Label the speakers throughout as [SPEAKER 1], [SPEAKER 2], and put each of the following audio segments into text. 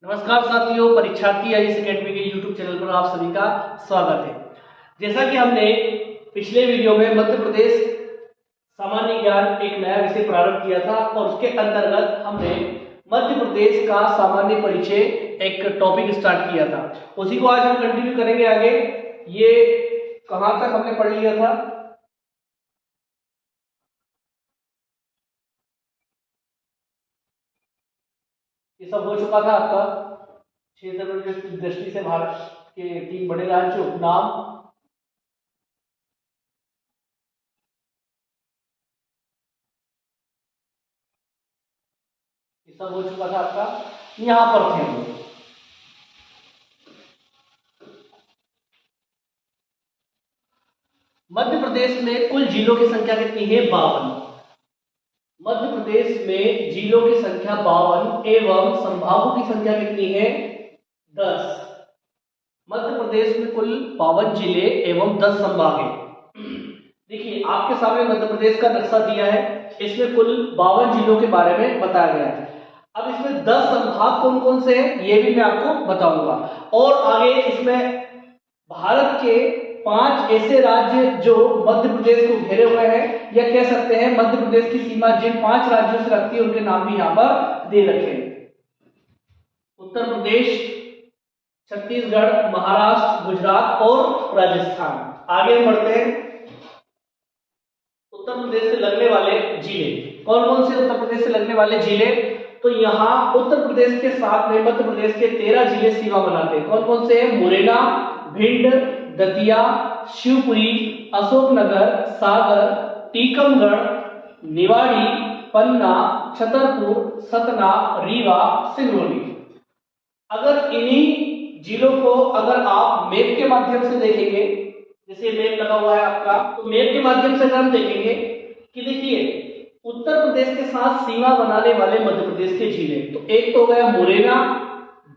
[SPEAKER 1] नमस्कार साथियों, परीक्षार्थी आईएएस एकेडमी के यूट्यूब चैनल पर आप सभी का स्वागत है। जैसा कि हमने पिछले वीडियो में मध्य प्रदेश सामान्य ज्ञान एक नया विषय प्रारंभ किया था और उसके अंतर्गत हमने मध्य प्रदेश का सामान्य परिचय एक टॉपिक स्टार्ट किया था। उसी को आज हम कंटिन्यू करेंगे आगे। ये कहाँ तक हमने पढ़ लिया था? ये सब हो चुका था आपका। क्षेत्र की दृष्टि से भारत के 3 बड़े राज्य, उपनाम, ये सब हो चुका था आपका। यहां पर थे हम। मध्य प्रदेश में कुल जिलों की संख्या कितनी है? 52। मध्य प्रदेश में जिलों की संख्या 52 एवं संभागों की संख्या कितनी है? 10। मध्य प्रदेश में कुल 52 जिले एवं 10 संभाग हैं। देखिए आपके सामने मध्य प्रदेश का नक्शा दिया है, इसमें कुल 52 जिलों के बारे में बताया गया है। अब इसमें 10 संभाग कौन कौन से हैं ये भी मैं आपको बताऊंगा, और आगे इसमें भारत के 5 ऐसे राज्य जो मध्य प्रदेश को घेरे हुए हैं, या कह सकते हैं मध्य प्रदेश की सीमा जिन 5 राज्यों से लगती है उनके नाम भी यहाँ पर दे रखे हैं। उत्तर प्रदेश, छत्तीसगढ़, महाराष्ट्र, गुजरात और राजस्थान। आगे बढ़ते हैं। उत्तर प्रदेश से लगने वाले जिले कौन कौन से? उत्तर प्रदेश से लगने वाले जिले, तो यहाँ उत्तर प्रदेश के साथ में मध्य प्रदेश के 13 जिले सीमा बनाते हैं। कौन कौन से हैं? मुरैना, भिंड, दतिया, शिवपुरी, अशोकनगर, सागर, टीकमगढ़, निवाड़ी, पन्ना, छतरपुर, सतना, रीवा, सिंगरौली। अगर इन्हीं जिलों को अगर आप मैप के माध्यम से देखेंगे, जैसे मैप लगा हुआ है आपका, तो मैप के माध्यम से अगर हम देखेंगे कि देखिए उत्तर प्रदेश के साथ सीमा बनाने वाले मध्य प्रदेश के जिले, तो एक तो हो गया मुरैना,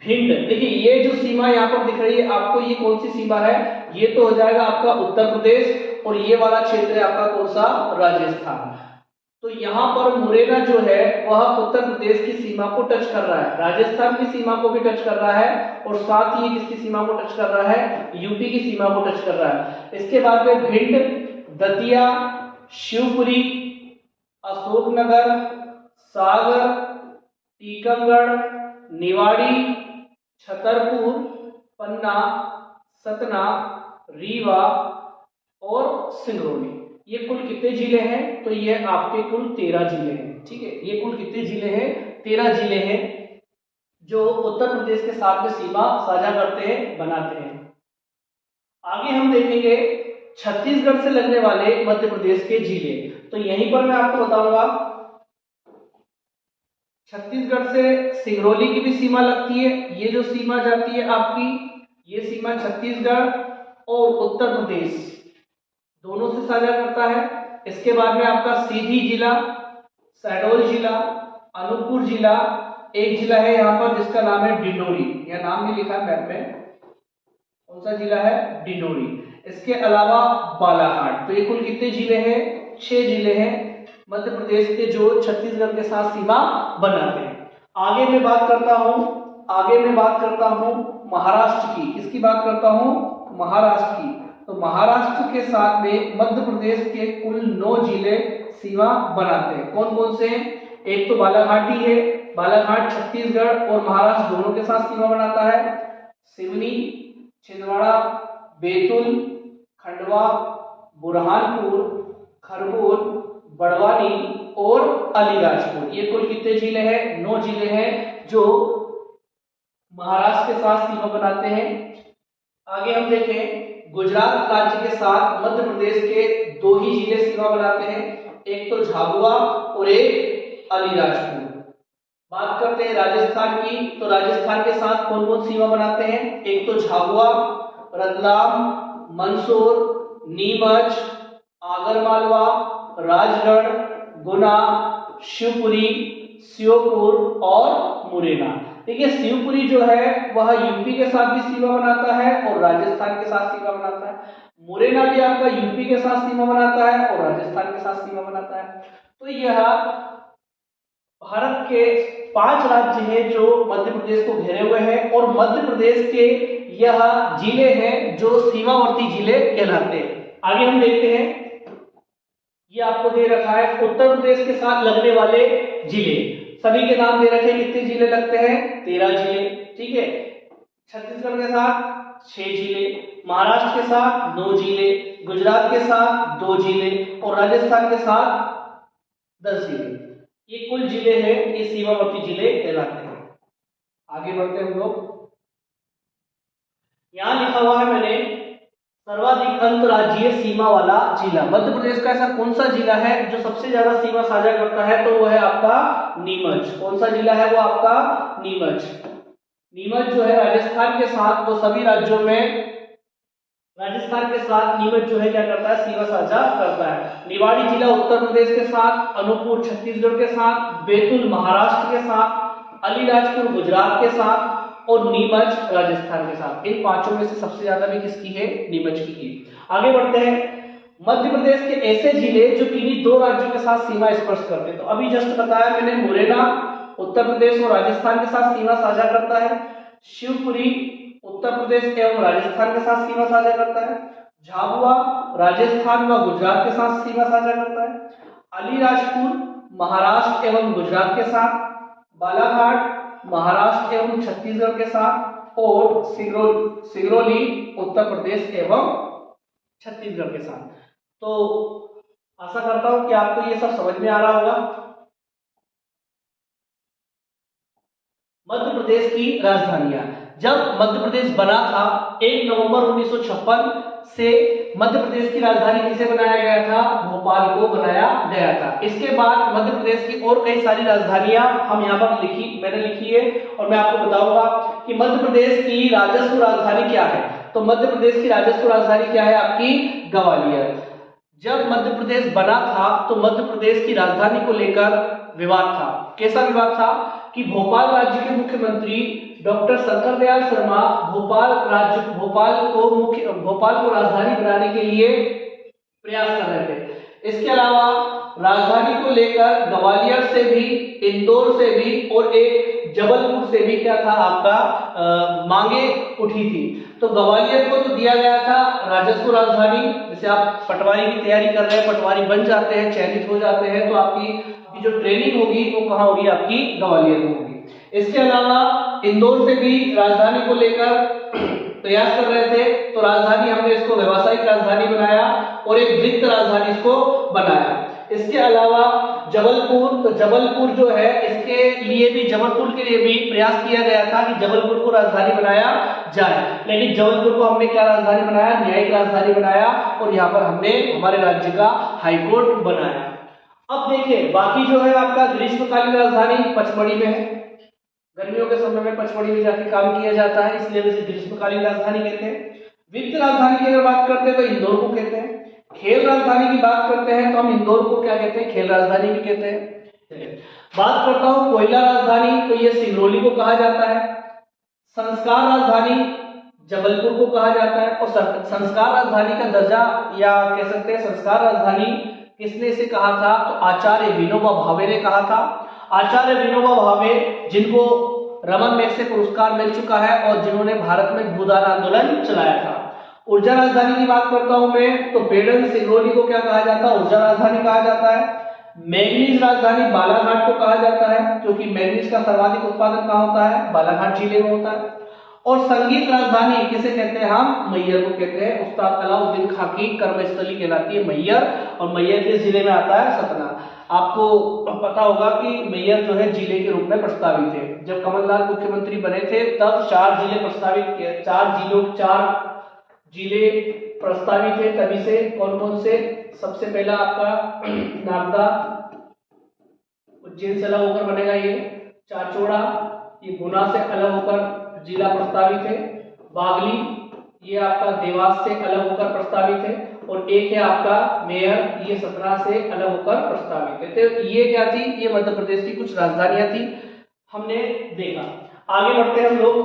[SPEAKER 1] भिंड। देखिए ये जो सीमा यहाँ पर दिख रही है आपको, ये कौन सी सीमा है? ये तो हो जाएगा आपका उत्तर प्रदेश, और ये वाला क्षेत्र है आपका कौन सा? राजस्थान। तो यहाँ पर मुरैना जो है वह उत्तर प्रदेश की सीमा को टच कर रहा है, राजस्थान की सीमा को भी टच कर रहा है, और साथ ही किसकी सीमा को टच कर रहा है? यूपी की सीमा को टच कर रहा है। इसके बाद में भिंड, दतिया, शिवपुरी, अशोकनगर, सागर, टीकमगढ़, निवाड़ी, छतरपुर, पन्ना, सतना, रीवा और सिंगरौली। ये कुल कितने जिले हैं? तो ये आपके कुल 13 जिले हैं। ठीक है, ये कुल कितने जिले हैं? 13 जिले हैं जो उत्तर प्रदेश के साथ में सीमा साझा करते हैं, बनाते हैं। आगे हम देखेंगे छत्तीसगढ़ से लगने वाले मध्य प्रदेश के जिले, तो यहीं पर मैं आपको बताऊंगा छत्तीसगढ़ से सिंगरौली की भी सीमा लगती है। ये जो सीमा जाती है आपकी, ये सीमा छत्तीसगढ़ और उत्तर प्रदेश दोनों से साझा करता है। इसके बाद में आपका सीधी जिला, शहडोल जिला, अनूपपुर जिला, एक जिला है यहाँ पर जिसका नाम है डिंडोरी, यह नाम भी लिखा है मैप में। कौन सा जिला है? डिंडोरी। इसके अलावा बालाघाट। तो ये कुल कितने जिले हैं? 6 जिले हैं मध्य प्रदेश के जो छत्तीसगढ़ के साथ सीमा बनाते हैं। आगे मैं बात करता हूं महाराष्ट्र की। किसकी बात करता हूं? महाराष्ट्र की। तो महाराष्ट्र के साथ में मध्य प्रदेश के कुल 9 जिले सीमा बनाते हैं। कौन कौन से? एक तो बालाघाट ही है, बालाघाट छत्तीसगढ़ और महाराष्ट्र दोनों के साथ सीमा बनाता है। सिवनी, छिंदवाड़ा, बैतूल, खंडवा, बुरहानपुर, खरगोन, बड़वानी और अलीराजपुर। ये कुल कितने जिले हैं? 9 जिले हैं जो महाराष्ट्र के साथ सीमा बनाते हैं। आगे हम देखें गुजरात राज्य के साथ मध्य प्रदेश के 2 ही जिले सीमा बनाते हैं, एक तो झाबुआ और एक अलीराजपुर। बात करते हैं राजस्थान की, तो राजस्थान के साथ कौन कौन सीमा बनाते हैं? एक तो झाबुआ, रतलाम, मंदसौर, नीमच, आगरमालवा, राजगढ़, गुना, शिवपुरी, श्योपुर और मुरैना। देखिए शिवपुरी जो है वह यूपी के साथ भी सीमा बनाता है और राजस्थान के साथ सीमा बनाता है। मुरैना भी आपका यूपी के साथ सीमा बनाता है और राजस्थान के साथ सीमा बनाता है। तो यह भारत के 5 राज्य हैं जो मध्य प्रदेश को घेरे हुए हैं और मध्य प्रदेश के यह जिले हैं जो सीमावर्ती जिले कहलाते हैं। आगे हम देखते हैं, ये आपको दे रखा है उत्तर प्रदेश के साथ लगने वाले जिले, सभी के नाम दे रखे हैं। कितने जिले लगते हैं? 13 जिले, ठीक है। छत्तीसगढ़ के साथ 6 जिले, महाराष्ट्र के साथ 9 जिले, गुजरात के साथ 2 जिले और राजस्थान के साथ 10 जिले। ये कुल जिले हैं, ये सीमावर्ती जिले कहलाते हैं। आगे बढ़ते हैं हम लोग। यहां लिखा हुआ है मैंने सर्वाधिक अंतरराज्यीय सीमा वाला जिला। मध्य प्रदेश का ऐसा कौन सा जिला है जो सबसे ज्यादा सीमा साझा करता है? तो वो है आपका नीमच। कौन सा जिला है? वो आपका नीमच। नीमच जो है राजस्थान के साथ, वो सभी राज्यों में राजस्थान के साथ नीमच जो है क्या करता है? सीमा साझा करता है। निवाड़ी जिला उत्तर प्रदेश के साथ, अनूपपुर छत्तीसगढ़ के साथ, बैतूल महाराष्ट्र के साथ, अलीराजपुर गुजरात के साथ और नीमच राजस्थान के साथ। इन पांचों में से सबसे ज्यादा भी किसकी है? नीमच की। आगे बढ़ते हैं। मध्य प्रदेश के ऐसे जिले जो किन्हीं 2 राज्यों के साथ सीमा स्पर्श करते हैं, तो अभी जस्ट बताया मैंने, मुरैना उत्तर प्रदेश और राजस्थान के साथ सीमा साझा करता है। शिवपुरी उत्तर प्रदेश एवं राजस्थान के साथ सीमा साझा करता है। झाबुआ राजस्थान व गुजरात के साथ सीमा साझा करता है। अलीराजपुर महाराष्ट्र एवं गुजरात के साथ, बालाघाट महाराष्ट्र एवं छत्तीसगढ़ के साथ और सिंगरौली उत्तर प्रदेश एवं छत्तीसगढ़ के साथ। तो आशा करता हूं कि आपको ये सब समझ में आ रहा होगा। मध्य प्रदेश की राजधानियां। जब मध्य प्रदेश बना था 1 नवंबर 1956 से मध्य प्रदेश की राजधानी किसे बनाया गया था? भोपाल को बनाया गया था। इसके बाद मध्य प्रदेश की और कई सारी राजधानियां हम यहाँ पर मैंने लिखी है और मैं आपको बताऊंगा कि मध्य प्रदेश की राजस्व राजधानी क्या है। तो मध्य प्रदेश की राजस्व राजधानी क्या है? आपकी ग्वालियर। जब मध्य प्रदेश बना था तो मध्य प्रदेश की राजधानी को लेकर विवाद था। कैसा विवाद था कि भोपाल राज्य के मुख्यमंत्री डॉक्टर शंकर दयाल शर्मा भोपाल को राजधानी बनाने के लिए प्रयास कर रहे थे। इसके अलावा राजधानी को लेकर ग्वालियर से भी, इंदौर से भी और एक जबलपुर से भी क्या था? आपका मांगे उठी थी। तो ग्वालियर को तो दिया गया था राजस्व राजधानी। जैसे आप पटवारी की तैयारी कर रहे हैं, पटवारी बन जाते हैं, चयनित हो जाते हैं, तो आपकी जो ट्रेनिंग होगी वो कहाँ होगी? आपकी ग्वालियर में होगी। इसके अलावा इंदौर से भी राजधानी को लेकर प्रयास कर रहे थे, तो राजधानी हमने इसको व्यावसायिक राजधानी बनाया और एक रिक्त राजधानी इसको बनाया। इसके अलावा जबलपुर, तो जबलपुर जो है जबलपुर के लिए भी प्रयास किया गया था कि जबलपुर को राजधानी बनाया जाए, लेकिन जबलपुर को हमने क्या राजधानी बनाया? न्यायिक राजधानी बनाया और यहाँ पर हमने हमारे राज्य का हाईकोर्ट बनाया। अब देखिए बाकी जो है आपका ग्रीष्मकालीन राजधानी पचमढ़ी में है। गर्मियों के समय में पचमढ़ी में जाके काम किया जाता है, इसलिए इसे ग्रीष्मकालीन राजधानी कहते हैं। वित्त राजधानी की अगर बात करते हैं तो इंदौर को कहते हैं। खेल राजधानी की बात करते हैं तो हम इंदौर को क्या कहते हैं? खेल राजधानी भी कहते हैं। बात करता हूं कोयला राजधानी, तो ये सिंगरौली को कहा जाता है। संस्कार राजधानी जबलपुर को कहा जाता है। और संस्कार राजधानी का दर्जा या कह सकते हैं संस्कार राजधानी किसने इसे कहा था? तो आचार्य विनोबा भावे ने कहा था। आचार्य विनोबा भावे जिनको रमन मैग्सेसे पुरस्कार मिल चुका है और जिन्होंने भारत में भूदान आंदोलन चलाया था। ऊर्जा राजधानी की बात करता हूं मैं, तो बेडन सिंगरौली को क्या कहा जाता है? ऊर्जा राजधानी कहा जाता है। मैंगनीज राजधानी बालाघाट को कहा जाता है, क्योंकि मैंगनीज का सर्वाधिक उत्पादन कहां होता है? बालाघाट जिले में होता है। और संगीत राजधानी किसे कहते हैं? हम मैयर को कहते हैं। उस्ताद अलाउद्दीन खां की कर्मस्थली कहलाती है मैयर, और मैयर किस जिले में आता है? सतना। आपको पता होगा कि मैयर जो है जिले के रूप में प्रस्तावित है। जब कमलनाथ मुख्यमंत्री बने थे तब 4 जिले प्रस्तावित थे तभी से। कौन कौन से? सबसे पहला आपका नागदा, उज्जैन से अलग होकर बनेगा ये। चाचौड़ा, ये गुना से अलग होकर जिला प्रस्तावित है। बागली, ये आपका देवास से अलग होकर प्रस्तावित है। और एक है आपका मेयर, ये सतना से अलग होकर प्रस्तावित है। तो ये क्या थी? ये मध्य प्रदेश की कुछ राजधानियां थी, हमने देखा। आगे बढ़ते हैं हम लोग।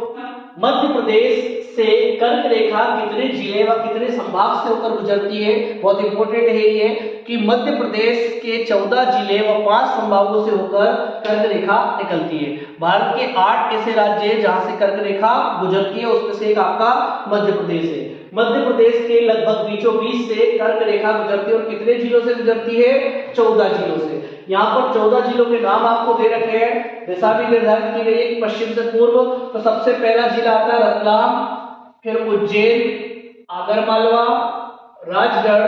[SPEAKER 1] मध्य प्रदेश से कर्क रेखा कितने जिले व कितने संभाग से होकर गुजरती है? बहुत इंपॉर्टेंट है ये कि मध्य प्रदेश के 14 जिले व 5 संभागों से होकर कर्क रेखा निकलती है। भारत के 8 ऐसे राज्य हैं जहां से कर्क रेखा गुजरती है, उसमें से एक आपका मध्य प्रदेश है। मध्य प्रदेश के लगभग बीचों बीच से कर्क रेखा गुजरती है और कितने जिलों से गुजरती है? 14 जिलों से। यहाँ पर 14 जिलों के नाम आपको दे रखे हैं, दिशा भी निर्धारित की गई है कि पश्चिम से पूर्व। तो सबसे पहला जिला आता है रतलाम, फिर उज्जैन, आगरमालवा, राजगढ़,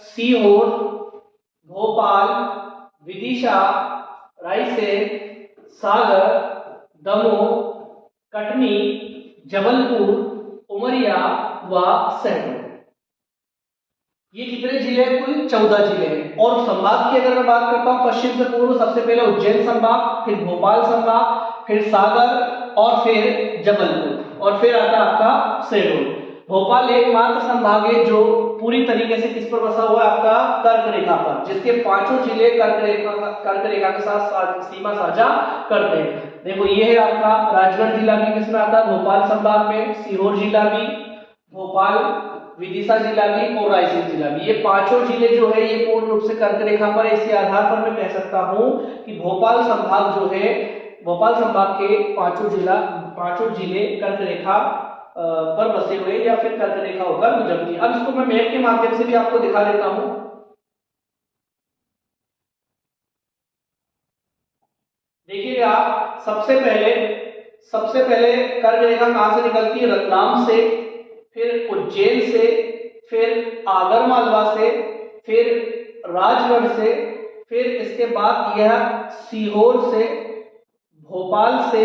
[SPEAKER 1] सीहोर, भोपाल, विदिशा, रायसेन, सागर, दमोह, कटनी, जबलपुर, उमरिया व शहडोल। ये कितने जिले हैं? कुल 14 जिले हैं। और संभाग की अगर मैं बात करता हूं, पश्चिम से पूर्व सबसे पहले उज्जैन संभाग, फिर भोपाल संभाग, फिर सागर और फिर जबलपुर और फिर आता आपका शहडोल। भोपाल एकमात्र संभाग है जो पूरी तरीके से किस पर बसा हुआ है? आपका कर्क रेखा पर, जिसके 5 जिले कर्क रेखा के साथ सीमा साझा करते हैं। देखो ये है आपका राजगढ़ जिला भी किसमें आता है? भोपाल संभाग में। सीहोर जिला भी, भोपाल, विदिशा जिला भी और रायसेन जिला भी। ये 5 जिले जो है ये पूर्ण रूप से कर्क रेखा पर है। इसके आधार पर मैं कह सकता हूं कि भोपाल संभाग जो है, भोपाल संभाग के 5 जिले कर्क रेखा पर बसे हुए या फिर कर्क रेखा होकर गुजरती है। अब इसको मैं मैप के माध्यम से भी आपको दिखा देता हूं। देखिए आप, सबसे पहले कर्क रेखा कहां से निकलती है? रतलाम से, फिर उज्जैन से, फिर आगरमालवा से, फिर राजगढ़ से, फिर इसके बाद यह सीहोर से, भोपाल से,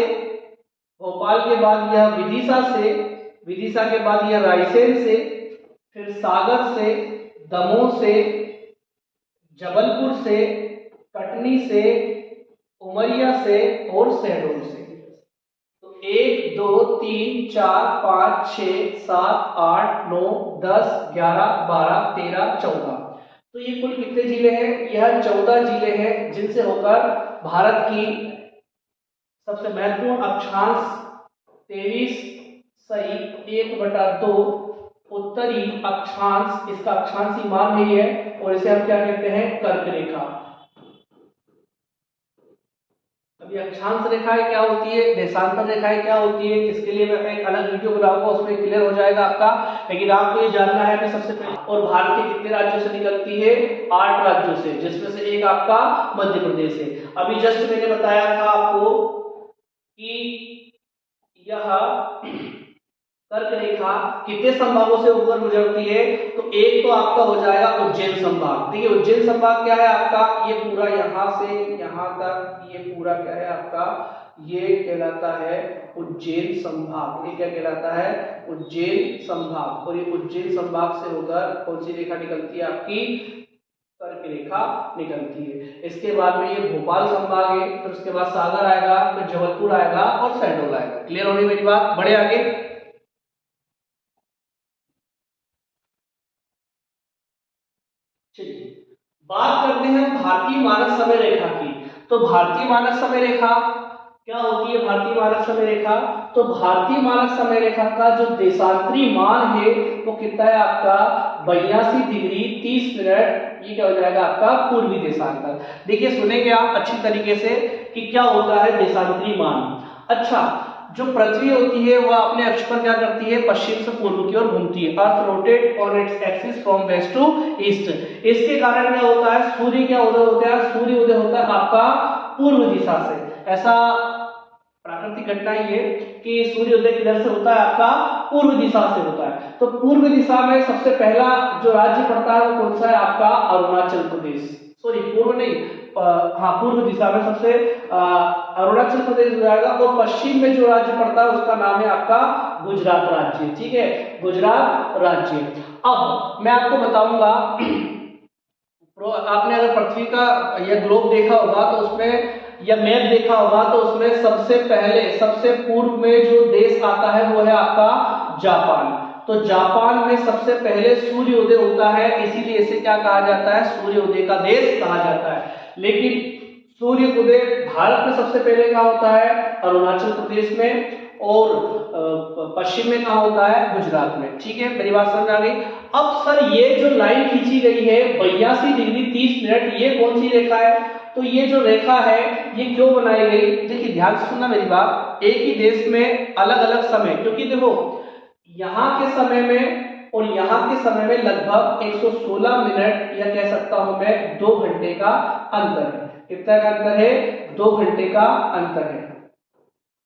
[SPEAKER 1] भोपाल के बाद यह विदिशा से, विदिशा के बाद यह रायसेन से, फिर सागर से, दमोह से, जबलपुर से, कटनी से, उमरिया से और शहडोल से। 1 2 3 4 5 6 7 8 9 10 11 12 13 14। तो ये कुल कितने जिले हैं? यह 14 जिले हैं जिनसे होकर भारत की सबसे महत्वपूर्ण अक्षांश 23 सही 1/2 उत्तरी अक्षांश, इसका अक्षांशी मान है ये, और इसे हम क्या कहते हैं? कर्क रेखा। अभी अक्षांश रेखाएं क्या होती है, देशांतर रेखाएं क्या होती है, इसके लिए मैं एक अलग वीडियो बनाऊंगा, उसमें क्लियर हो जाएगा आपका। लेकिन आपको ये जानना है सबसे पहले। और भारत के कितने राज्यों से निकलती है? 8 राज्यों से, जिसमें से एक आपका मध्य प्रदेश है। अभी जस्ट मैंने बताया था आपको कि यह कर्क रेखा कितने संभागों से होकर गुजरती है? तो एक तो आपका हो जाएगा उज्जैन संभाग। देखिए उज्जैन संभाग क्या है आपका? ये पूरा यहां से यहां तक, ये पूरा क्या है आपका? ये कहलाता है उज्जैन संभाग। ये क्या कहलाता है? उज्जैन संभाग। और ये उज्जैन संभाग से होकर कौन सी रेखा निकलती है? आपकी कर्क रेखा निकलती है। इसके बाद में ये भोपाल संभाग है, फिर उसके बाद सागर आएगा, फिर जबलपुर आएगा और शहडोल आएगा। क्लियर हो रही मेरी बात? बढ़े आगे। चलिए बात करते हैं भारतीय मानक समय रेखा की। तो भारतीय मानक समय रेखा क्या होती है? भारतीय मानक समय रेखा, तो भारतीय मानक समय रेखा का जो देशांतरी मान है वो कितना है आपका? 82 डिग्री 30 मिनट। ये क्या हो जाएगा आपका? पूर्वी देशांतर। देखिए सुनेंगे आप अच्छी तरीके से कि क्या होता है देशांतरी मान। अच्छा, जो पृथ्वी होती है वह अपने अक्ष पर क्या करती है? पश्चिम से पूर्व की ओर घूमती है। Earth rotate on its axis from west to east. इसके कारण क्या होता है? सूर्य क्या उदय होता है? सूर्य उदय होता है आपका पूर्व दिशा से। ऐसा प्राकृतिक घटना ही है कि सूर्य उदय किधर से होता है? आपका पूर्व दिशा से होता है। तो पूर्व दिशा में सबसे पहला जो राज्य पड़ता है वो कौन सा है? आपका अरुणाचल प्रदेश। सॉरी, पूर्व नहीं, पूर्व दिशा में सबसे अरुणाचल प्रदेश हो जाएगा। और पश्चिम में जो राज्य पड़ता है उसका नाम है आपका गुजरात राज्य। ठीक है, गुजरात राज्य। अब मैं आपको बताऊंगा, आपने अगर पृथ्वी का यह ग्लोब देखा होगा तो उसमें, या मैप देखा होगा तो उसमें सबसे पहले सबसे पूर्व में जो देश आता है वो है आपका जापान। तो जापान में सबसे पहले सूर्योदय होता है, इसीलिए इसे क्या कहा जाता है? सूर्योदय का देश कहा जाता है। लेकिन सूर्योदय भारत में सबसे पहले कहाँ होता है? अरुणाचल प्रदेश में। और पश्चिम में कहाँ होता है, गुजरात में। ठीक है, मेरी बात समझ आ गई। अब सर ये जो लाइन खींची गई है 82 डिग्री 30 मिनट, ये कौन सी रेखा है? तो ये जो रेखा है ये क्यों बनाई गई? देखिए ध्यान से सुनना मेरी बात, एक ही देश में अलग अलग समय, क्योंकि देखो यहाँ के समय में और यहाँ के समय में लगभग 116 मिनट या कह सकता हूं मैं 2 घंटे का अंतर है। कितना का अंतर है? 2 घंटे का अंतर है।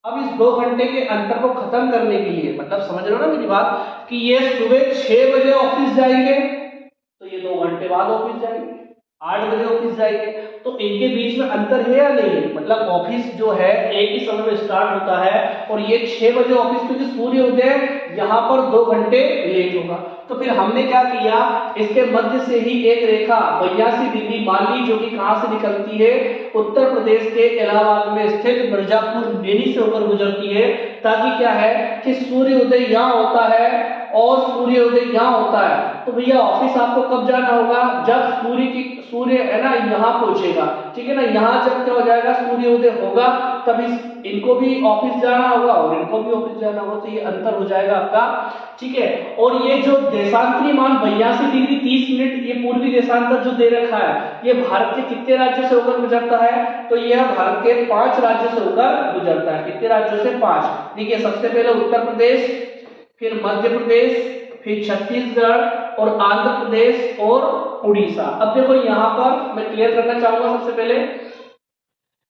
[SPEAKER 1] अब इस 2 घंटे के अंतर को खत्म करने के लिए, मतलब समझ रहे हो ना मेरी बात, कि ये सुबह 6 बजे ऑफिस जाएंगे तो ये 2 घंटे बाद ऑफिस जाएंगे, 8 बजे ऑफिस जाएंगे, तो इनके बीच में अंतर है या नहीं है? मतलब ऑफिस जो है एक ही समय में स्टार्ट होता है और ये 6 बजे ऑफिस, क्योंकि सूर्योदय यहाँ पर 2 घंटे लेट होगा। तो फिर हमने क्या किया, इसके मध्य से ही एक रेखा 82 डिग्री मान ली, जो कि कहां से निकलती है, उत्तर प्रदेश के इलाहाबाद में स्थित मिर्जापुर डेली से होकर गुजरती है, ताकि क्या है कि सूर्योदय यहाँ होता है और सूर्योदय यहाँ होता है। तो भैया ऑफिस आपको कब जाना होगा? जब सूर्य है ना यहाँ पहुंचेगा, ठीक है ना, यहाँ जब क्या हो जाएगा, सूर्योदय होगा, तब इनको भी ऑफिस जाना होगा और इनको भी ऑफिस जाना होगा, तो ये अंतर हो जाएगा आपका। ठीक है, और ये जो देशांतरी मान 82 डिग्री 30 मिनट, ये पूर्वी देशांतर जो दे रखा है, ये भारत के कितने राज्यों से होकर गुजरता है? तो यह भारत के 5 राज्यों से होकर गुजरता है। कितने राज्यों से? 5। देखिए सबसे पहले उत्तर प्रदेश, फिर मध्य प्रदेश, फिर छत्तीसगढ़ और आंध्र प्रदेश और उड़ीसा। अब देखो यहाँ पर मैं क्लियर करना चाहूंगा सबसे पहले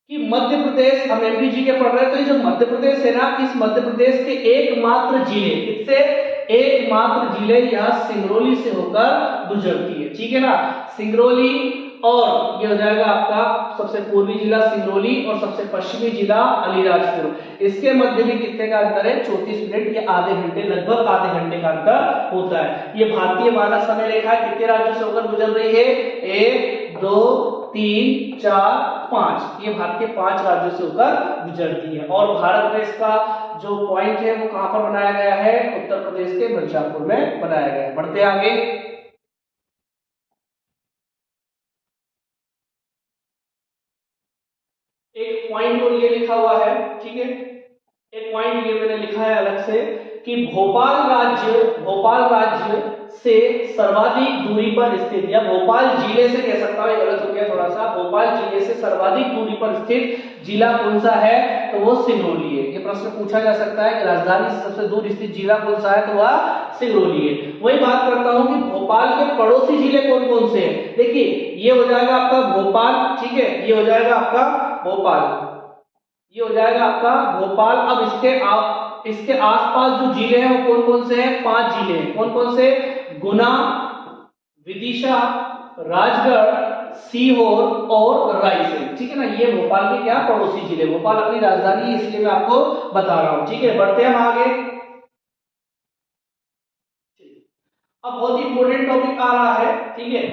[SPEAKER 1] कि मध्य प्रदेश, हम एमपी जी के पढ़ रहे हैं, तो ये जो मध्य प्रदेश है ना, इस मध्य प्रदेश के एकमात्र जिले, इससे एकमात्र जिले यह सिंगरौली से होकर गुजरती है। ठीक है ना, सिंगरौली, और ये हो जाएगा आपका सबसे पूर्वी जिला सिंगरौली और सबसे पश्चिमी जिला अलीराजपुर। इसके मध्य में कितने का अंतर है? 34 मिनट, ये आधे घंटे, लगभग आधे घंटे का अंतर होता है। ये भारतीय मानक समय रेखा कितने राज्यों से होकर गुजर रही है? 1 2 3 4 5, ये भारत के 5 राज्यों से होकर गुजरती है। और भारत में इसका जो पॉइंट है वो कहां पर बनाया गया है? उत्तर प्रदेश के मिर्जापुर में बनाया गया है। बढ़ते आगे, एक पॉइंट और ये लिखा हुआ है, ठीक है, एक पॉइंट ये मैंने लिखा है अलग से कि भोपाल राज्य से सर्वाधिक दूरी पर स्थित, या भोपाल जिले से कह सकता हूं, गलत हो गया थोड़ा सा, भोपाल जिले से सर्वाधिक दूरी पर स्थित जिला कौन सा है? तो वो सिंगरौली है। ये प्रश्न पूछा जा सकता है कि राजधानी से सबसे दूर स्थित जिला कौन सा है? तो वह सिंगरौली है। वही बात करता हूं कि भोपाल के पड़ोसी जिले कौन कौन से हैं। देखिए ये हो जाएगा आपका भोपाल, ठीक है, ये हो जाएगा आपका भोपाल, ये हो जाएगा आपका भोपाल। अब इसके आसपास जो जिले हैं वो कौन कौन से हैं? 5 जिले हैं। कौन कौन से? गुना, विदिशा, राजगढ़, सीहोर और रायसेन। ठीक है ना, ये भोपाल के क्या पड़ोसी जिले। भोपाल अपनी राजधानी है, इसलिए मैं आपको बता रहा हूं। ठीक है, बढ़ते हैं हम आगे। अब बहुत ही इंपोर्टेंट टॉपिक आ रहा है, ठीक है,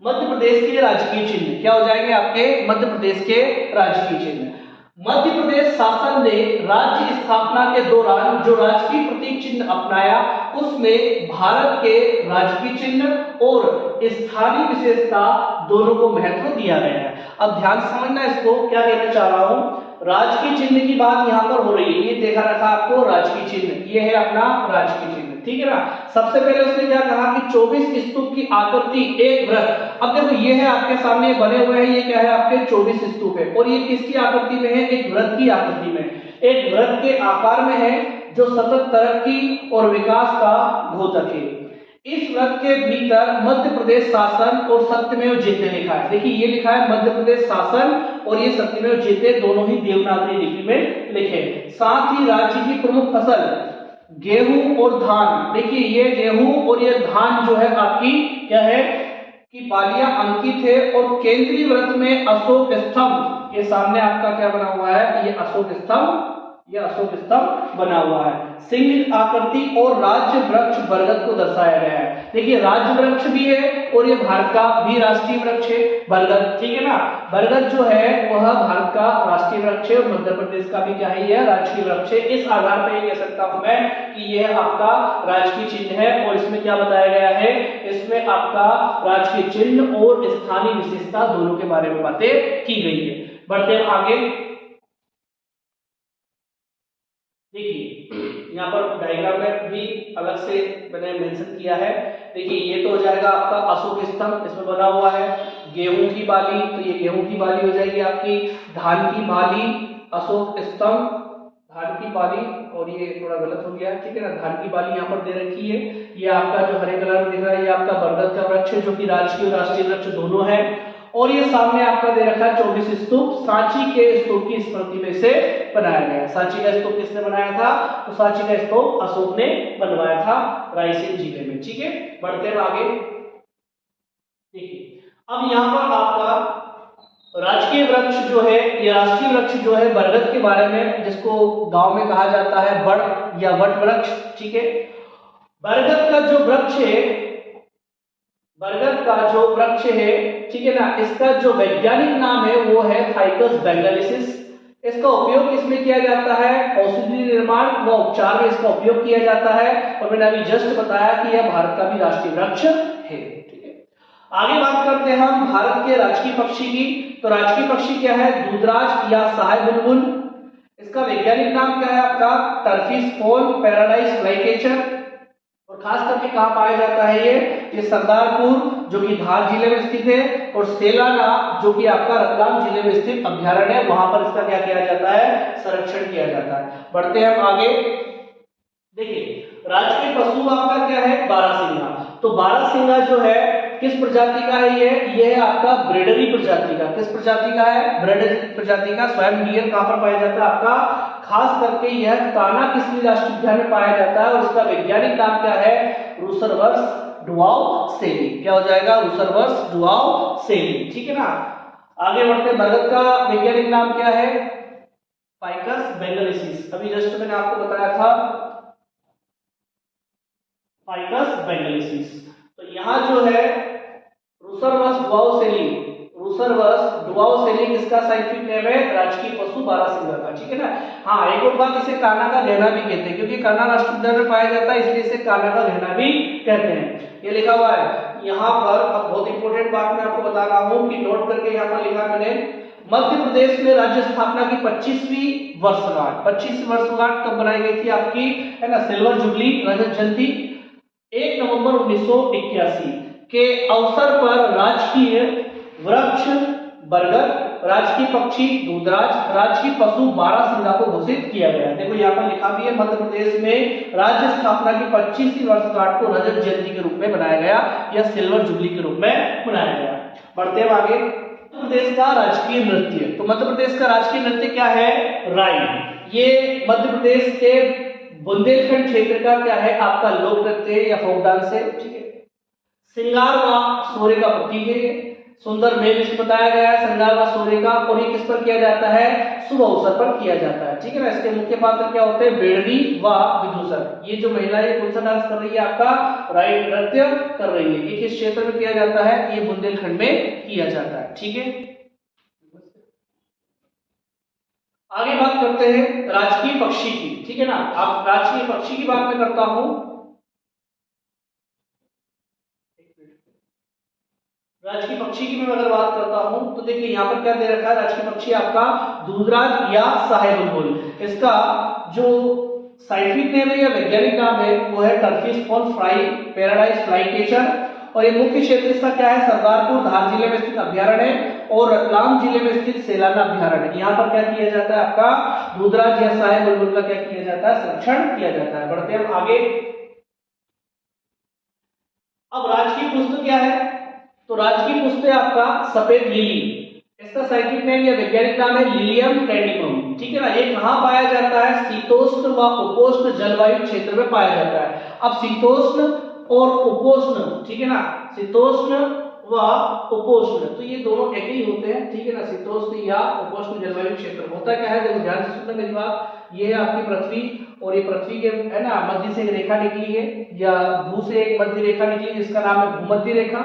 [SPEAKER 1] मध्य प्रदेश के राजकीय चिन्ह। क्या हो जाएंगे आपके? मध्य प्रदेश के राजकीय चिन्ह। मध्य प्रदेश शासन ने राज्य स्थापना के दौरान जो राजकीय प्रतीक चिन्ह अपनाया, उसमें भारत के राजकीय चिन्ह और स्थानीय विशेषता दोनों को महत्व दिया गया है। अब ध्यान समझना इसको, क्या कहना चाह रहा हूं, राजकीय चिन्ह की बात यहां पर हो रही है। ये देखा रखा आपको राजकीय चिन्ह, ये है अपना राजकीय चिन्ह, ठीक है ना। सबसे पहले उसने क्या कहा कि 24 स्तूप की आकृति एक व्रत। अब देखो ये है आपके सामने बने हुए हैं, ये क्या है आपके 24 स्तूप है, और ये किसकी आकृति में है? एक व्रत की आकृति में, एक व्रत के आकार में है, जो सतत तरक्की और विकास का द्योतक है। इस व्रत के भीतर मध्य प्रदेश शासन और सत्यमेव जयते लिखा है। देखिए ये लिखा है मध्य प्रदेश शासन और ये सत्यमेव जयते, दोनों ही देवनागरी लिपि में लिखे। साथ ही राज्य की प्रमुख फसल गेहूं और धान। देखिए ये गेहूं और ये धान जो है आपकी क्या है कि बालियां अंकित है, और केंद्रीय व्रत में अशोक स्तंभ, ये सामने आपका क्या बना हुआ है? ये अशोक स्तंभ, ये अशोक स्तंभ बना हुआ है। सिंह आकृति और राज्य वृक्ष बरगद को दर्शाया गया है। देखिए राज्य वृक्ष भी है और ये भारत का भी राष्ट्रीय वृक्ष है बरगद, ठीक है ना। बरगद जो है वह भारत का राष्ट्रीय वृक्ष है और मध्य प्रदेश का भी क्या है? यह राजकीय वृक्ष है। इस आधार पर कह सकता हूं मैं कि यह आपका राजकीय चिन्ह है, और इसमें क्या बताया गया है? इसमें आपका राजकीय चिन्ह और स्थानीय विशेषता दोनों के बारे में बातें की गई है। बढ़ते हैं आगे। देखिए यहाँ पर डायग्राम में भी अलग से मैंने मेंशन किया है। देखिए ये तो हो जाएगा आपका अशोक स्तंभ, इसमें बना हुआ है गेहूं की बाली, तो ये गेहूं की बाली हो जाएगी आपकी। धान की बाली, अशोक स्तंभ, धान की बाली, और ये थोड़ा गलत हो गया, ठीक है ना। धान की बाली यहाँ पर दे रखी है। ये आपका जो हरे कलर में दिख रहा है ये आपका बरगद का वृक्ष है, जो कि राजकीय और राष्ट्रीय वृक्ष दोनों है। और ये सामने आपका दे रखा है 24 स्तूप, सांची के स्तूप की स्मृति में से बनाया गया। सांची का स्तूप किसने बनाया था? तो सांची का स्तूप अशोक ने बनवाया था रायसेन जिले में, ठीक है। बढ़ते हैं आगे। देखिए अब यहाँ पर आपका राजकीय वृक्ष जो है, ये राष्ट्रीय वृक्ष जो है बरगद के बारे में, जिसको गांव में कहा जाता है बड़ या वट वृक्ष, ठीक है। बरगद का जो वृक्ष है, बरगद का जो वृक्ष है, ठीक है ना, इसका जो वैज्ञानिक नाम है वो है फाइकस बेंगालिसिस। इसका उपयोग इसमें किया जाता है औषधि निर्माण व उपचार में इसका उपयोग किया जाता है। और मैंने अभी जस्ट बताया कि यह भारत का भी राष्ट्रीय वृक्ष है, ठीक है। आगे बात करते हैं हम भारत के राजकीय पक्षी की। तो राजकीय पक्षी क्या है? दूधराज या सहाय बुलबुल। इसका वैज्ञानिक नाम क्या है आपका? टर्फिस फोन पैराडाइज फ्लाईकेचर। और खास करके कहां पाया जाता है ये सरदारपुर जो कि धार जिले में स्थित है, और सेलाना जो कि आपका रतलाम जिले में स्थित अभ्यारण्य है, वहां पर इसका क्या किया जाता है? संरक्षण किया जाता है। बढ़ते हैं हम आगे। देखिए राजकीय पशु आपका क्या है? बारहसिंगा। तो बारहसिंगा जो है किस प्रजाति का है? ये है आपका ब्रेडरी प्रजाति का। किस प्रजाति का है? ब्रेडरी प्रजाति का। स्वयं डियर कहां पर पाया जाता है आपका? खास करके यह कान्हा किसली राष्ट्रीय उद्यान में पाया जाता है, और इसका वैज्ञानिक नाम क्या है? रूसरवर्स डुआउसेली। क्या हो जाएगा? रूसरवर्स डुआउसेली, ठीक है ना। आगे बढ़ते, बरगद का वैज्ञानिक नाम क्या है? फाइकस बेंगालिसिस। अभी जस्ट मैंने आपको बताया था फाइकस बेंगालिसिस। तो यहाँ जो है रूसरवर्स डुआउसेली, रूसरवर्स डुआउसेली किसका साइंटिफिक नेम है? राजकीय पशु बारहसिंगा का, ठीक है ना। हाँ एक और बात, इसे कान्हा का गहना भी कहते हैं, क्योंकि कान्हा राष्ट्रीय उद्यान में पाया जाता है, इसलिए इसे कान्हा का गहना भी कहते हैं। ये लिखा हुआ है यहाँ पर। अब बहुत इंपॉर्टेंट बात मैं आपको बता रहा हूँ कि नोट करके यहाँ पर लिखा मैंने, मध्य प्रदेश में राज्य स्थापना की 25वीं वर्षगांठ। 25वीं वर्षगांठ कब बनाई गई थी आपकी? है ना, सिल्वर जुबली, रजत जयंती 1 नवंबर 1981 के अवसर पर राजकीय वृक्ष बरगद, राजकीय पक्षी दूधराज, राजकीय पशु बारहसिंगा को घोषित किया गया। देखो यहाँ पर लिखा भी है, मध्य प्रदेश में राज्य स्थापना की 25वीं वर्षगांठ को रजत जयंती के रूप में बनाया गया या सिल्वर जुबली के रूप में बनाया गया। बढ़ते हैं आगे। मध्य प्रदेश का राजकीय नृत्य। तो मध्य प्रदेश का राजकीय नृत्य क्या है? राई। ये मध्य प्रदेश के बुंदेलखंड क्षेत्र का क्या है? आपका लोक नृत्य या फोक डांस है, ठीक है। श्रृंगार व शौर्य का प्रतीक है। सुंदर मेल इसमें बताया गया है श्रृंगार व शौर्य का। और ये किस पर किया जाता है? शुभ अवसर पर किया जाता है, ठीक है ना। इसके मुख्य पात्र क्या होते हैं? बेड़नी व विदूषक। ये जो महिला है कौन सा डांस कर रही है? आपका राई नृत्य कर रही है। ये किस क्षेत्र में किया जाता है? ये बुंदेलखंड में किया जाता है, ठीक है। आगे बात करते हैं राजकीय पक्षी की, ठीक है ना। अब राजकीय पक्षी की बात मैं करता हूं। राजकीय पक्षी की मैं अगर बात करता हूं तो देखिए यहाँ पर क्या दे रखा है? राजकीय पक्षी आपका दूधराज या सहाय बुलबुल। इसका जो साइंटिफिक नेम है या वैज्ञानिक नाम है वो है टर्फिस फोन फ्राई पैराडाइज फ्लाईकेचर। और ये मुख्य क्षेत्र इसका क्या है? सरदारपुर धार जिले में स्थित अभ्यारण्य और रतलाम जिले में स्थित सेलाना अभ्यारण्य। यहाँ पर क्या किया जाता है? आपका दूधराज या सहाय बुलबुल का क्या किया जाता है? संरक्षण किया जाता है। बढ़ते हैं आगे। अब राजकीय पुष्प क्या है? तो राजकीय पुष्प है आपका सफेद लिली। इसका साइंटिफिक नेम या वैज्ञानिक नाम है लिलियम टेंडिमम, ठीक है ना। ये कहां पाया जाता है? शीतोष्ण व उपोष्ण जलवायु क्षेत्र में पाया जाता है। अब शीतोष्ण और उपोष्ण, ठीक है ना, शीतोष्ण व उपोष्ण, तो ये दोनों एक ही होते हैं, ठीक है ना। शीतोष्ण या उपोष्ण जलवायु क्षेत्र होता क्या है? देखो ध्यान से सुनना मेरी बात। ये है आपकी पृथ्वी, और ये पृथ्वी के है ना मध्य से एक रेखा निकली है, या भू से एक मध्य रेखा निकली है जिसका नाम है भूमध्य रेखा।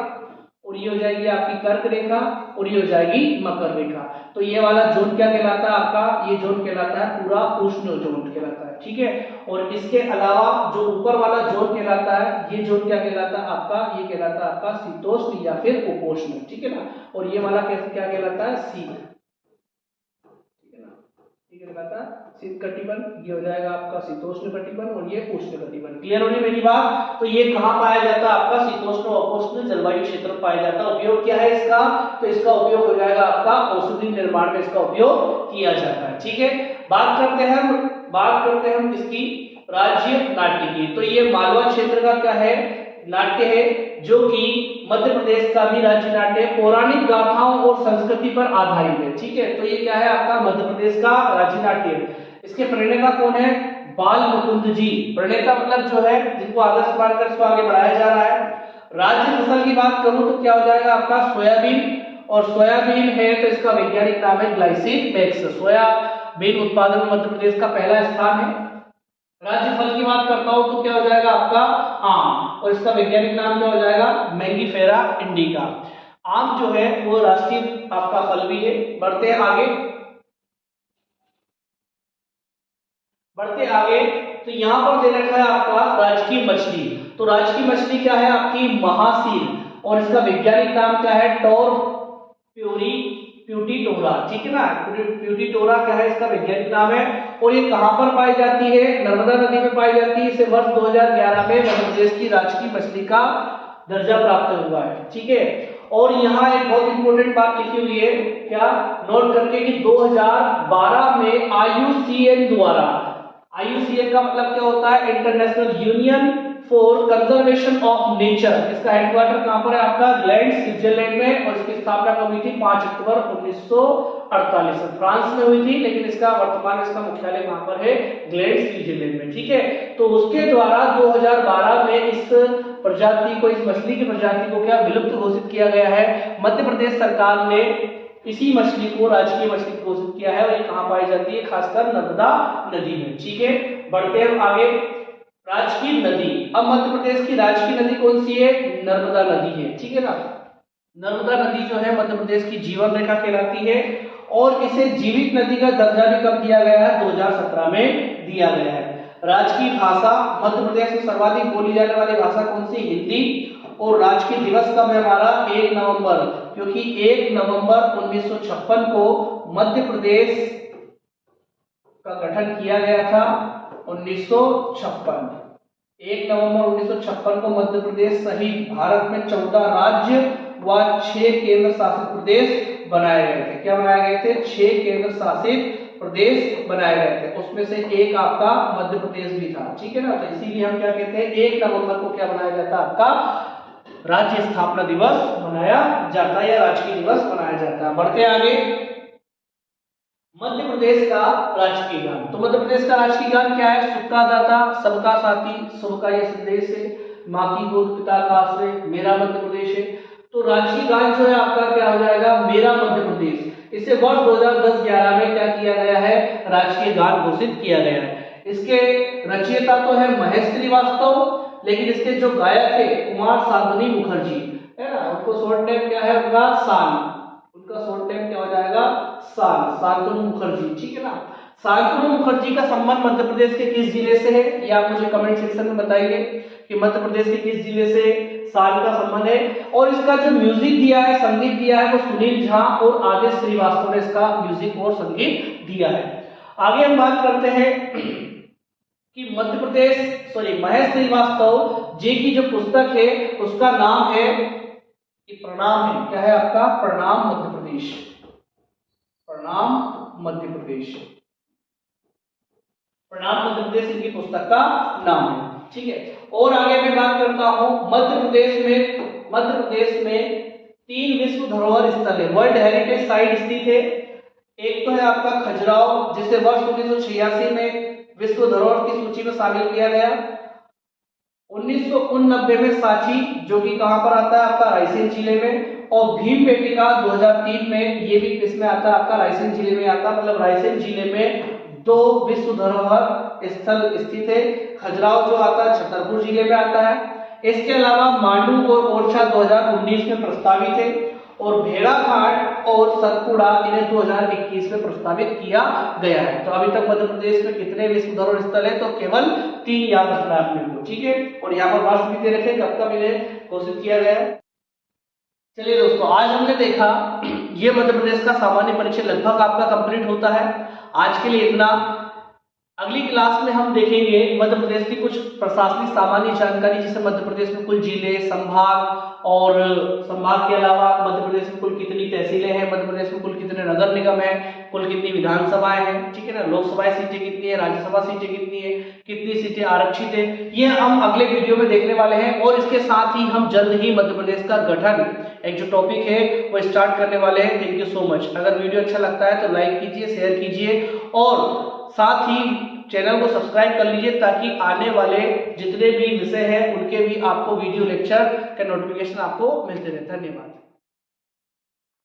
[SPEAKER 1] और ये हो जाएगी आपकी कर्क रेखा, और ये हो जाएगी मकर रेखा। तो ये वाला जोन क्या कहलाता है आपका? ये जोन कहलाता है पूरा उष्ण जोन कहलाता है, ठीक है। और इसके अलावा जो ऊपर वाला जोन कहलाता है, ये जोन क्या कहलाता है आपका? ये कहलाता है आपका शीतोष्ण या फिर उपोष्ण, ठीक है ना। और ये वाला क्या कहलाता है? शीत, ठीक है ना, ठीक है। कहता शीत कटिबंध, ये हो जाएगा आपका शीतोष्ण कटिबंध और ये उष्ण कटिबंध। क्लियर होनी मेरी बात? तो ये कहाँ पाया जाता है आपका शीतोष्ण और उपोष्ण जलवायु क्षेत्र में पाया जाता है। उपयोग क्या है इसका? तो इसका उपयोग हो जाएगा आपका औषधि निर्माण में इसका उपयोग किया जाता है। ठीक है, बात करते हैं हम किसकी? राज्य नाट्य की। तो ये मालवा क्षेत्र का क्या है? नाट्य है, जो कि मध्य प्रदेश का भी राज्य नाट्य पौराणिक गाथाओं और संस्कृति पर आधारित है। ठीक है, तो ये क्या है आपका? मध्य प्रदेश का राज्य नाट्य। इसके प्रणेता कौन है? बाल मुकुंद जी। प्रणेता मतलब जो है जिनको आदर्श मानकर इसको आगे बढ़ाया जा रहा है। राज्य फसल की बात करूं तो क्या हो जाएगा आपका? सोयाबीन। और सोयाबीन है तो इसका वैज्ञानिक नाम है ग्लाइसिन मैक्स। सोयाबीन उत्पादन में मध्य प्रदेश का पहला स्थान है। राज्य फल की बात करता हूं तो क्या हो जाएगा आपका? आम। और इसका वैज्ञानिक नाम क्या हो जाएगा? Mangifera indica. आम जो है वो राष्ट्रीय आपका फल भी है। बढ़ते आगे तो यहाँ पर दे रखा है आपका राजकीय मछली। तो राजकीय मछली क्या है आपकी? महासील। और इसका वैज्ञानिक नाम क्या है? प्यूटीटोरा। ठीक है ना, प्यूटीटोरा क्या है इसका वैज्ञानिक नाम है। और ये कहां पर पाई जाती है? नर्मदा नदी में पाई जाती है। इसे वर्ष 2011 में मध्य प्रदेश की राजकीय मछली का दर्जा प्राप्त हुआ है। ठीक है, और यहाँ एक बहुत इंपॉर्टेंट बात लिखी हुई है, क्या? नोट करके कि 2012 में IUCN द्वारा, IUCN का मतलब क्या होता है? International union for conservation of nature. इसका हेडक्वार्टर कहां पर है आपका? ग्लैंड, स्विट्जरलैंड में। और इसकी स्थापना कब हुई थी? 5 अक्टूबर 1948 में फ्रांस में हुई थी, लेकिन इसका वर्तमान इसका मुख्यालय कहां पर है? ग्लैंड, स्विट्जरलैंड में। ठीक है, तो उसके द्वारा 2012 में इस प्रजाति को, इस मछली की प्रजाति को क्या विलुप्त घोषित किया गया है। मध्य प्रदेश सरकार ने इसी मछली को राजकीय मछली घोषित किया है। और ये कहां पाई जाती है? खासकर नर्मदा नदी में। ठीक है, बढ़ते हैं आगे। राजकीय नदी, अब मध्य प्रदेश की राजकीय नदी कौन सी है? नर्मदा नदी है। ठीक है ना, नर्मदा नदी जो है मध्य प्रदेश की जीवन रेखा कहलाती है। और इसे जीवित नदी का दर्जा भी कब दिया गया है? 2017 में दिया गया है। राजकीय भाषा, मध्य प्रदेश में सर्वाधिक बोली जाने वाली भाषा कौन सी? हिंदी। और राजकीय दिवस कब है हमारा? 1 नवंबर, क्योंकि 1 नवंबर 1956 को मध्य प्रदेश का गठन किया गया था। 1956, 1 नवंबर 1956 को मध्य प्रदेश सहित भारत में 14 राज्य व 6 केंद्र शासित प्रदेश बनाए गए थे। क्या बनाए गए थे? 6 केंद्र शासित प्रदेश बनाए गए थे। उसमें से एक आपका मध्य प्रदेश भी था। ठीक है ना, तो इसीलिए हम क्या कहते हैं? 1 नवंबर को क्या बनाया जाता है? आपका राज्य स्थापना दिवस मनाया जाता है या राजकीय दिवस मनाया जाता है। बढ़ते आगे, मध्य प्रदेश का राजकीय गान। तो मध्य प्रदेश का राजकीय गान क्या है? सबका दाता सबका साथी सबका ये संदेश है, माँ की गोद पिता का आश्रय, मेरा मध्य प्रदेश है। तो राजकीय गान जो है आपका क्या हो जाएगा? मेरा मध्य प्रदेश। इसे वर्ष 2010-11 में क्या किया गया है? राजकीय गान घोषित किया गया है। इसके रचयिता तो है महेश श्रीवास्तव, लेकिन इसके जो गायक है कुमार शांतनु मुखर्जी है ना, उनको शॉर्ट नेम क्या है? उनका शॉर्ट नेम क्या हो जाएगा? शांतनु मुखर्जी। ठीक है ना, शांतनु मुखर्जी का संबंध मध्य प्रदेश के किस जिले से है? ये आप मुझे कमेंट सेक्शन में बताइए कि मध्य प्रदेश के किस जिले से शान का संबंध है। और इसका जो म्यूजिक दिया है, संगीत दिया है, वो सुनील झा और आदेश श्रीवास्तव ने इसका म्यूजिक और संगीत दिया है। आगे हम बात करते हैं कि महेश श्रीवास्तव जी की जो पुस्तक है उसका नाम है कि प्रणाम है। क्या है आपका? प्रणाम मध्य प्रदेश। प्रणाम मध्य प्रदेश, प्रणाम मध्य प्रदेश इनकी पुस्तक का नाम है। ठीक है, और आगे मैं बात करता हूं मध्य प्रदेश में 3 विश्व धरोहर स्थल है, वर्ल्ड हेरिटेज साइट स्थित है। एक तो है आपका खजुराहो, जिसे वर्ष 1986 में विश्व धरोहर की सूची में शामिल किया गया। 1989 में सांची, जो कि कहां पर आता है? आपका रायसेन जिले में। और भीमबेटका 2003 में, ये भी किसमें आता है? आपका रायसेन जिले में आता है। मतलब रायसेन जिले में 2 विश्व धरोहर स्थल स्थित है। खजुराहो जो आता है छतरपुर जिले में आता है। इसके अलावा मांडू और ओरछा 2019 में प्रस्तावित है। और भेड़ाघाट और सतपुड़ा इन्हें 2021 में प्रस्तावित किया गया है। तो अभी तक मध्य प्रदेश में कितने विश्व धरोहर स्थल है? तो केवल 3 याद रखना है आपने को। ठीक है, और यहाँ पर वर्ष भी दे रखे, कब इन्हें घोषित किया गया है। चलिए दोस्तों, आज हमने देखा ये मध्य प्रदेश का सामान्य परिचय लगभग आपका कंप्लीट होता है। आज के लिए इतना। अगली क्लास में हम देखेंगे मध्य प्रदेश की कुछ प्रशासनिक सामान्य जानकारी, जैसे मध्य प्रदेश में कुल जिले, संभाग, और संभाग के अलावा मध्य प्रदेश में कुल कितनी तहसीलें हैं, मध्य प्रदेश में कुल कितने नगर निगम हैं, कुल कितनी विधानसभाएं हैं, ठीक है ना, लोकसभा सीटें कितनी है, राज्यसभा सीटें कितनी है, कितनी सीटें आरक्षित है, ये हम अगले वीडियो में देखने वाले हैं। और इसके साथ ही हम जल्द ही मध्य प्रदेश का गठन, एक जो टॉपिक है वो स्टार्ट करने वाले हैं। Thank you so much. अगर वीडियो अच्छा लगता है तो लाइक कीजिए, शेयर कीजिए और साथ ही चैनल को सब्सक्राइब कर लीजिए, ताकि आने वाले जितने भी विषय हैं उनके भी आपको वीडियो लेक्चर का नोटिफिकेशन आपको मिलते रहे। धन्यवाद।